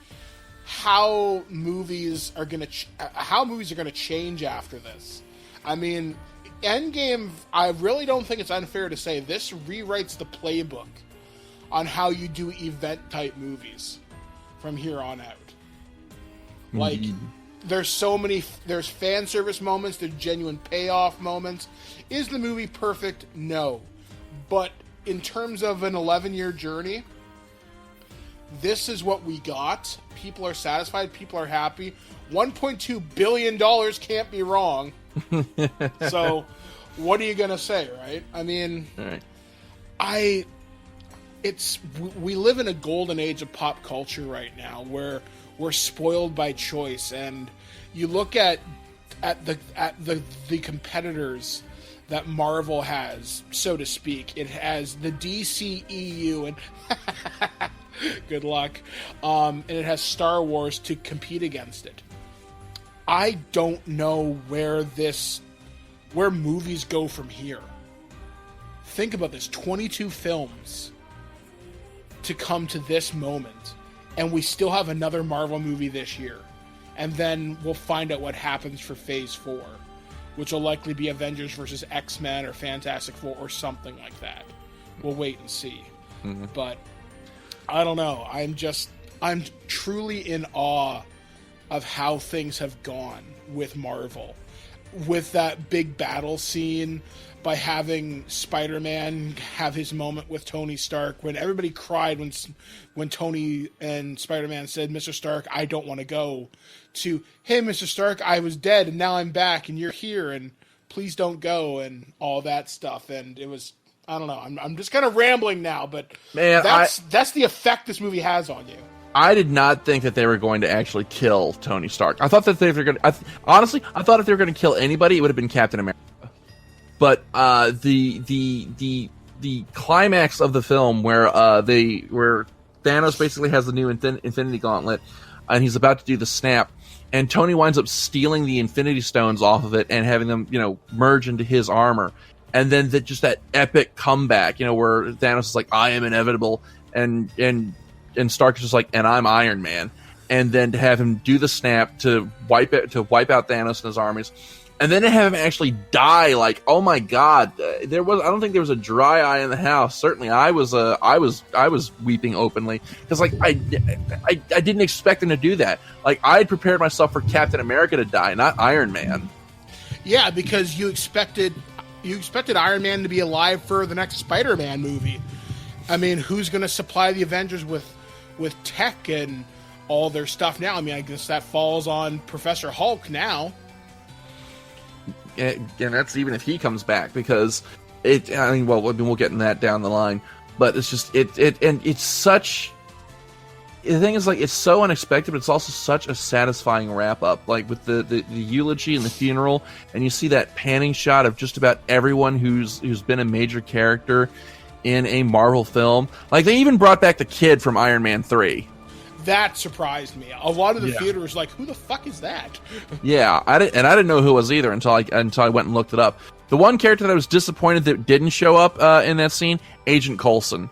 how movies are going to change after this. I mean, Endgame, I really don't think it's unfair to say this rewrites the playbook on how you do event-type movies from here on out. Like, there's fan service moments, there's genuine payoff moments. Is the movie perfect? No. But in terms of an 11-year journey, this is what we got. People are satisfied, people are happy. $1.2 billion can't be wrong. So, what are you going to say, right? I mean, right. We live in a golden age of pop culture right now, where we're spoiled by choice, and you look at the competitors that Marvel has, so to speak. It has the DCEU, and good luck. And it has Star Wars to compete against it. I don't know where movies go from here. Think about this: 22 films to come to this moment, and we still have another Marvel movie this year. And then we'll find out what happens for Phase 4, which will likely be Avengers versus X-Men or Fantastic Four or something like that. We'll wait and see. Mm-hmm. But I don't know. I'm truly in awe of how things have gone with Marvel. With that big battle scene, by having Spider-Man have his moment with Tony Stark, when everybody cried when Tony and Spider-Man said, "Mr. Stark, I don't want to go," to, "Hey, Mr. Stark, I was dead and now I'm back and you're here and please don't go," and all that stuff. And it was, I don't know, I'm just kind of rambling now, but man, that's the effect this movie has on you. I did not think that they were going to actually kill Tony Stark. I thought that they were going to, honestly, I thought if they were going to kill anybody, it would have been Captain America. But the climax of the film, where Thanos basically has the new Infinity Gauntlet, and he's about to do the snap, and Tony winds up stealing the Infinity Stones off of it and having them, you know, merge into his armor. and then just that epic comeback, where Thanos is like, I am inevitable, and Stark is just like, and I'm Iron Man, and then to have him do the snap to wipe out Thanos and his armies, and then to have him actually die, like, oh my god, I don't think there was a dry eye in the house. Certainly I was weeping openly, because like I didn't expect him to do that. Like, I had prepared myself for Captain America to die, not Iron Man. Yeah, because you expected Iron Man to be alive for the next Spider-Man movie. I mean, who's going to supply the Avengers with tech and all their stuff now? I mean, I guess that falls on Professor Hulk now. And that's even if he comes back, because we'll get in that down the line. But it's just it's such. The thing is, like, it's so unexpected, but it's also such a satisfying wrap up. Like with the eulogy and the funeral, and you see that panning shot of just about everyone who's been a major character in a Marvel film. Like, they even brought back the kid from Iron Man 3. That surprised me. A lot of the theater was like, who the fuck is that? Yeah, I didn't know who it was either until I went and looked it up. The one character that I was disappointed that didn't show up in that scene, Agent Coulson.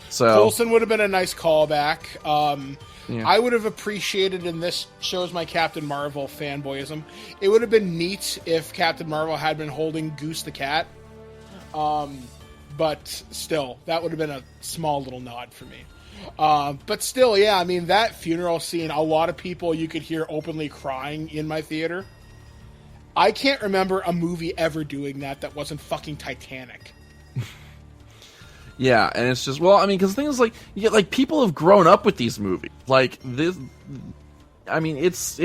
So Coulson would have been a nice callback. I would have appreciated, and this shows my Captain Marvel fanboyism, it would have been neat if Captain Marvel had been holding Goose the cat. But still, that would have been a small little nod for me. But still, yeah, I mean, that funeral scene, a lot of people you could hear openly crying in my theater. I can't remember a movie ever doing that wasn't fucking Titanic. Yeah, and it's just, well, I mean, because the thing is, like, people have grown up with these movies. Like, this, I mean, it's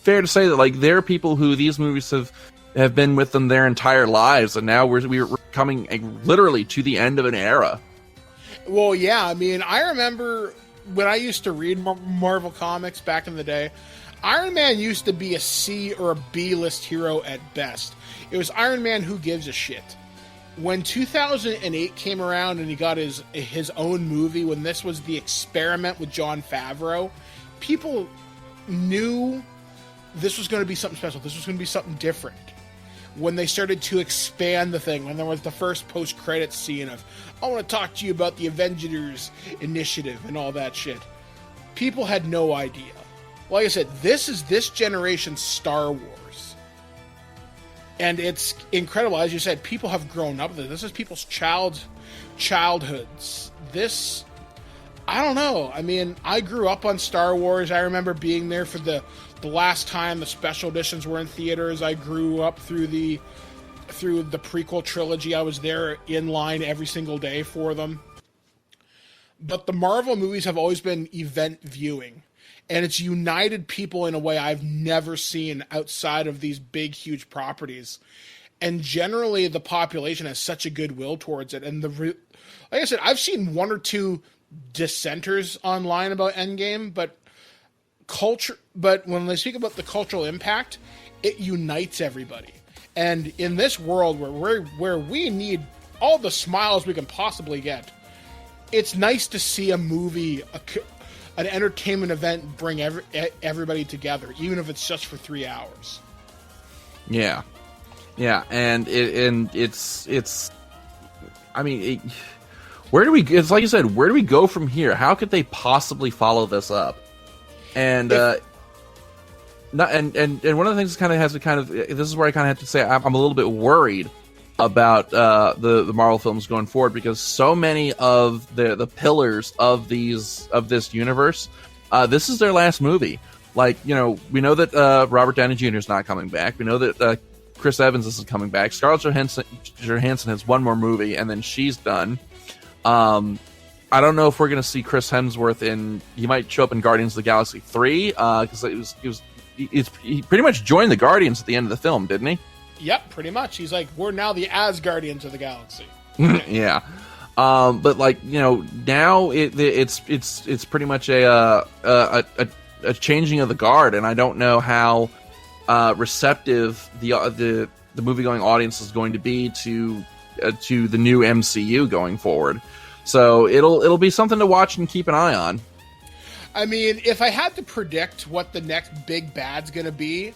fair to say that, like, there are people who these movies have been with them their entire lives, and now we're coming literally to the end of an era. Well, yeah, I mean, I remember when I used to read Marvel comics back in the day, Iron Man used to be a C or a B-list hero at best. It was Iron Man who gives a shit. When 2008 came around and he got his own movie, when this was the experiment with Jon Favreau, people knew this was going to be something special. This was going to be something different. When they started to expand the thing, when there was the first post-credits scene of, I want to talk to you about the Avengers initiative and all that shit, people had no idea. Like I said, this is this generation's Star Wars. And it's incredible. As you said, people have grown up with it. This is people's childhoods. This, I don't know. I mean, I grew up on Star Wars. I remember being there for the last time the special editions were in theaters. I grew up through the prequel trilogy. I was there in line every single day for them. But the Marvel movies have always been event viewing. And it's united people in a way I've never seen outside of these big, huge properties. And generally, the population has such a goodwill towards it. And like I said, I've seen one or two dissenters online about Endgame, but when they speak about the cultural impact, it unites everybody. And in this world where we need all the smiles we can possibly get, it's nice to see a movie, an entertainment event bring everybody together, even if it's just for 3 hours. Yeah, and it's. I mean, where do we? It's like you said. Where do we go from here? How could they possibly follow this up? And and one of the things this is where I kind of have to say I'm a little bit worried about the Marvel films going forward, because so many of the pillars of this universe, this is their last movie. Like, we know that Robert Downey Jr. is not coming back. We know that Chris Evans isn't coming back. Scarlett Johansson has one more movie, and then she's done. I don't know if we're going to see Chris Hemsworth he might show up in Guardians of the Galaxy 3, because he pretty much joined the Guardians at the end of the film, didn't he? Yep, pretty much. He's like, we're now the Asgardians of the galaxy. Yeah, but like, now it's pretty much a changing of the guard, and I don't know how receptive the movie going audience is going to be to the new MCU going forward. So it'll be something to watch and keep an eye on. I mean, if I had to predict what the next big bad's going to be,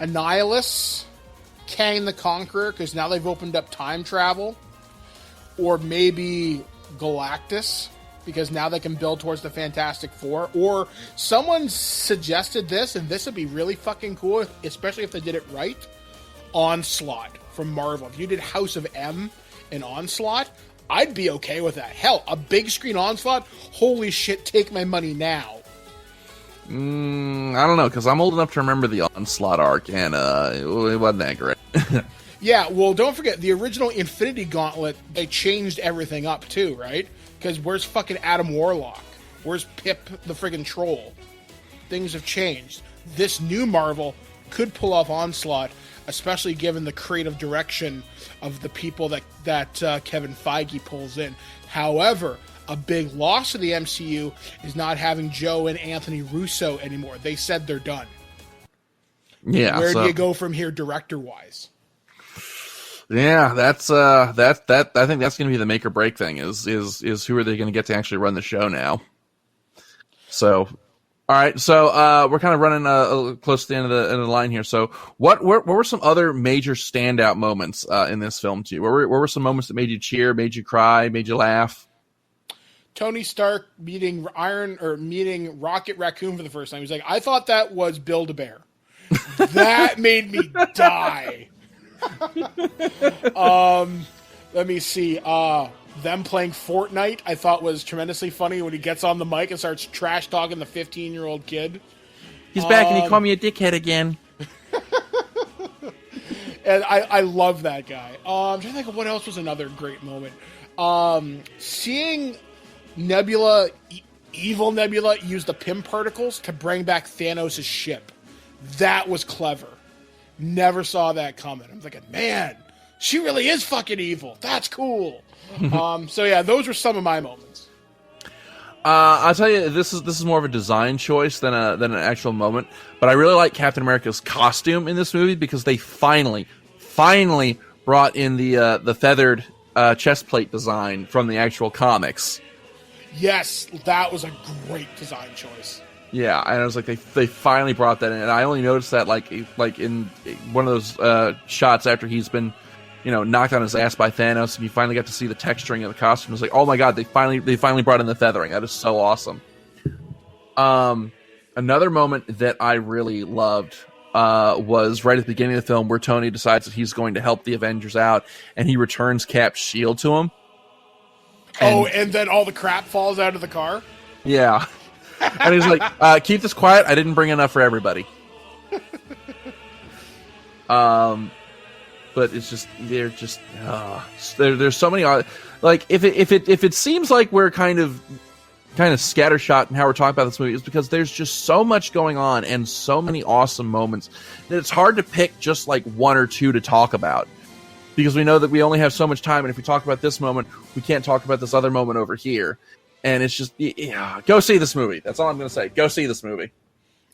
Annihilus, Kang the Conqueror, because now they've opened up time travel, or maybe Galactus, because now they can build towards the Fantastic Four, or someone suggested this, and this would be really fucking cool, especially if they did it right, Onslaught from Marvel. If you did House of M and Onslaught, I'd be okay with that. Hell, a big screen Onslaught, holy shit, take my money now. I don't know, because I'm old enough to remember the Onslaught arc, and it wasn't that great. Yeah, well, don't forget, the original Infinity Gauntlet, they changed everything up too, right? Because where's fucking Adam Warlock? Where's Pip the friggin' troll? Things have changed. This new Marvel could pull off Onslaught, especially given the creative direction of the people that Kevin Feige pulls in. However, a big loss of the MCU is not having Joe and Anthony Russo anymore. They said they're done. Yeah. Where do you go from here, director-wise? Yeah, that's I think that's going to be the make or break thing. Is who are they going to get to actually run the show now? So, all right. So we're kind of running close to the end of the line here. So, what were some other major standout moments in this film to you? What were some moments that made you cheer, made you cry, made you laugh? Tony Stark meeting Rocket Raccoon for the first time. He's like, I thought that was Build-A-Bear. That made me die. Let me see. Them playing Fortnite, I thought was tremendously funny when he gets on the mic and starts trash talking the 15-year-old kid. He's back and he called me a dickhead again. And I love that guy. I'm trying to think of what else was another great moment. Seeing Nebula, evil Nebula, use the Pym particles to bring back Thanos' ship. That was clever. Never saw that coming. I'm thinking, man, she really is fucking evil. That's cool. So yeah, those were some of my moments. I'll tell you, this is more of a design choice than an actual moment. But I really like Captain America's costume in this movie because they finally brought in the feathered chest plate design from the actual comics. Yes, that was a great design choice. Yeah, and I was like, they finally brought that in, and I only noticed that like in one of those shots after he's been, knocked on his ass by Thanos, and you finally got to see the texturing of the costume. It's like, oh my god, they finally brought in the feathering. That is so awesome. Another moment that I really loved was right at the beginning of the film where Tony decides that he's going to help the Avengers out, and he returns Cap's shield to him. And then all the crap falls out of the car? Yeah. And he's like, keep this quiet. I didn't bring enough for everybody. But it's just, there's so many, like, if it seems like we're kind of scattershot in how we're talking about this movie, is because there's just so much going on and so many awesome moments that it's hard to pick just like one or two to talk about. Because we know that we only have so much time, and if we talk about this moment, we can't talk about this other moment over here. And it's just, go see this movie. That's all I'm going to say. Go see this movie.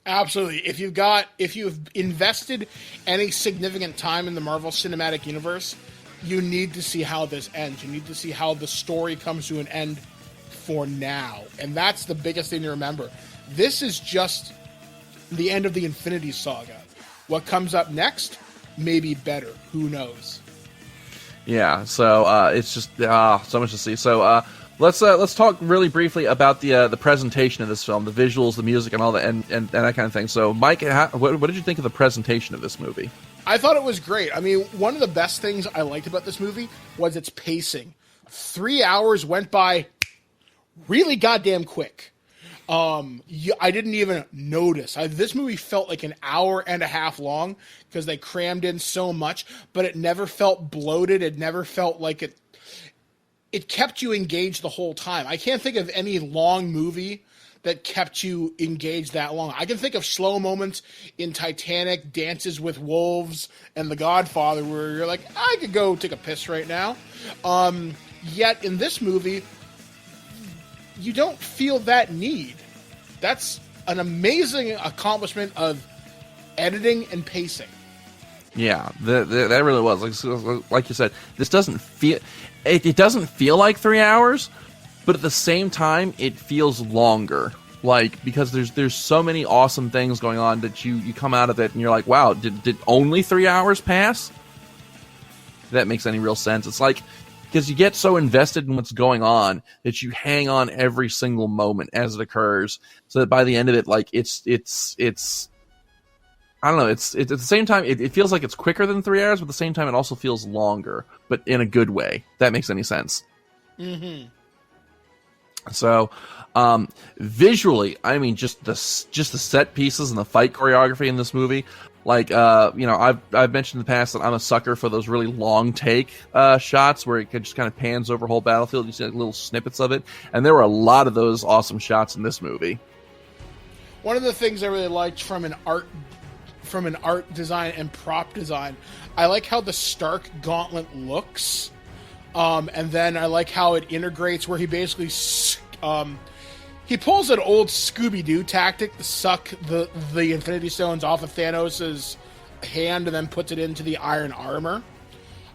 Absolutely. If you've invested any significant time in the Marvel Cinematic Universe, you need to see how this ends. You need to see how the story comes to an end for now. And that's the biggest thing to remember. This is just the end of the Infinity Saga. What comes up next may be better. Who knows? Yeah, so it's just so much to see. So let's talk really briefly about the presentation of this film, the visuals, the music, and all that, and that kind of thing. So, Mike, what did you think of the presentation of this movie? I thought it was great. I mean, one of the best things I liked about this movie was its pacing. 3 hours went by really goddamn quick. I didn't even notice. This movie felt like an hour and a half long because they crammed in so much, but it never felt bloated. It never felt like it kept you engaged the whole time. I can't think of any long movie that kept you engaged that long. I can think of slow moments in Titanic, Dances with Wolves, and The Godfather where you're like, I could go take a piss right now. Yet in this movie, you don't feel that need. That's an amazing accomplishment of editing and pacing. Yeah, that really was. Like you said, this doesn't feel... It doesn't feel like 3 hours, but at the same time, it feels longer Like, because there's so many awesome things going on that you come out of it and you're like, wow, did only 3 hours pass? If that makes any real sense. It's like, because you get so invested in what's going on that you hang on every single moment as it occurs, so that by the end of it, like, it's I don't know, it's at the same time, it feels like it's quicker than 3 hours, but at the same time it also feels longer, but in a good way. If that makes any sense. Mm-hmm. So, visually, I mean, just the set pieces and the fight choreography in this movie. Like, I've mentioned in the past that I'm a sucker for those really long take shots where it just kind of pans over whole battlefield. You see like little snippets of it, and there were a lot of those awesome shots in this movie. One of the things I really liked from an art design and prop design, I like how the Stark gauntlet looks. And then I like how it integrates where he basically he pulls an old Scooby-Doo tactic to suck the Infinity Stones off of Thanos' hand and then puts it into the iron armor.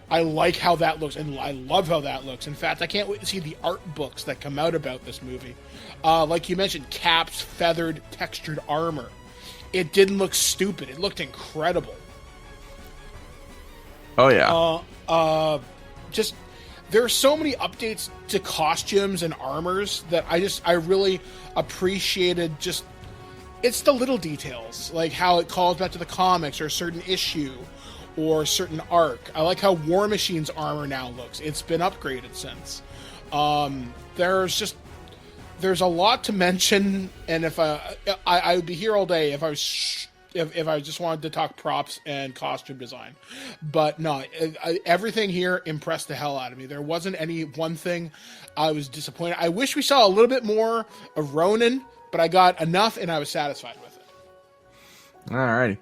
I like how that looks, and I love how that looks. In fact, I can't wait to see the art books that come out about this movie. Like you mentioned, Cap's feathered, textured armor. It didn't look stupid. It looked incredible. Oh, yeah. Just... There are so many updates to costumes and armors that I really appreciated. Just, it's the little details, like how it calls back to the comics or a certain issue or a certain arc. I like how War Machine's armor now looks. It's been upgraded since. There's a lot to mention, and if I would be here all day if I was if I just wanted to talk props and costume design. But no, everything here impressed the hell out of me. There wasn't any one thing I was disappointed. I wish we saw a little bit more of Ronan, but I got enough and I was satisfied with it. Alrighty.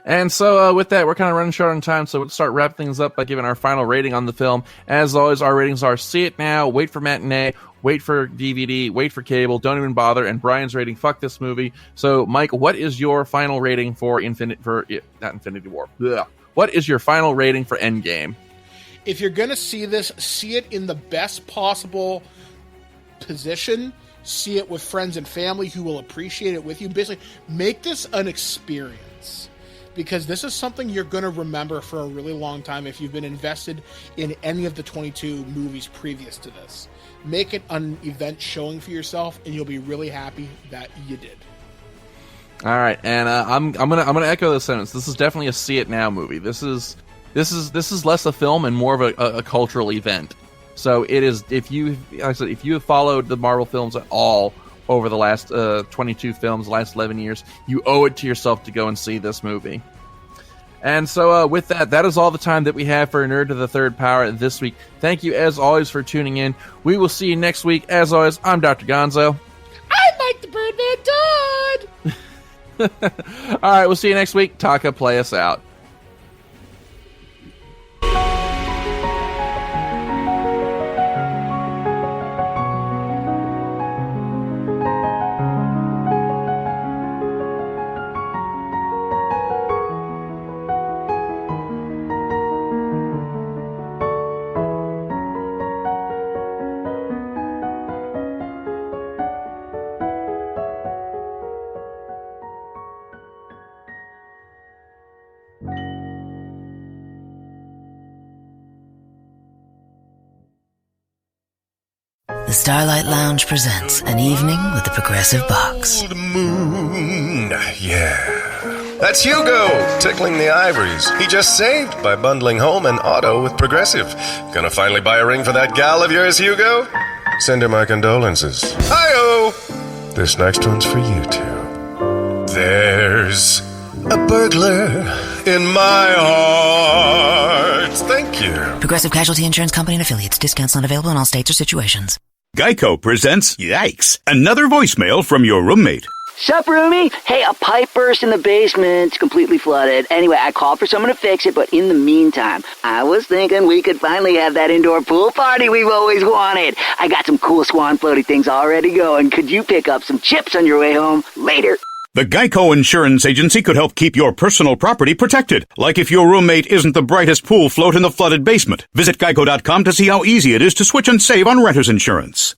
And so with that, we're kind of running short on time, so we'll start wrapping things up by giving our final rating on the film. As always, our ratings are see it now, wait for matinee, wait for DVD, wait for cable, don't even bother, and Brian's rating, fuck this movie. So, Mike, what is your final rating for not Infinity War? Ugh. What is your final rating for Endgame? If you're going to see this, see it in the best possible position. See it with friends and family who will appreciate it with you. Basically, make this an experience. Because this is something you're going to remember for a really long time if you've been invested in any of the 22 movies previous to this. Make it an event showing for yourself, and you'll be really happy that you did. All right, and I'm gonna echo this sentence. This is definitely a see it now movie. This is less a film and more of a cultural event. So it is. If you have followed the Marvel films at all over the last 22 films, the last 11 years, you owe it to yourself to go and see this movie. And so with that is all the time that we have for Nerd to the Third Power this week. Thank you, as always, for tuning in. We will see you next week. As always, I'm Dr. Gonzo. I'm Mike the Birdman Todd! All right, we'll see you next week. Taka, play us out. The Starlight Lounge presents An Evening with the Progressive Box. Old moon, yeah. That's Hugo, tickling the ivories. He just saved by bundling home and auto with Progressive. Gonna finally buy a ring for that gal of yours, Hugo? Send her my condolences. Hi-oh! This next one's for you two. There's a burglar in my heart. Thank you. Progressive Casualty Insurance Company and Affiliates. Discounts not available in all states or situations. Geico presents, yikes, another voicemail from your roommate. Sup, roomie? Hey, a pipe burst in the basement. It's completely flooded. Anyway, I called for someone to fix it, but in the meantime, I was thinking we could finally have that indoor pool party we've always wanted. I got some cool swan floaty things already going. Could you pick up some chips on your way home? Later. The Geico Insurance Agency could help keep your personal property protected, like if your roommate isn't the brightest pool float in the flooded basement. Visit geico.com to see how easy it is to switch and save on renter's insurance.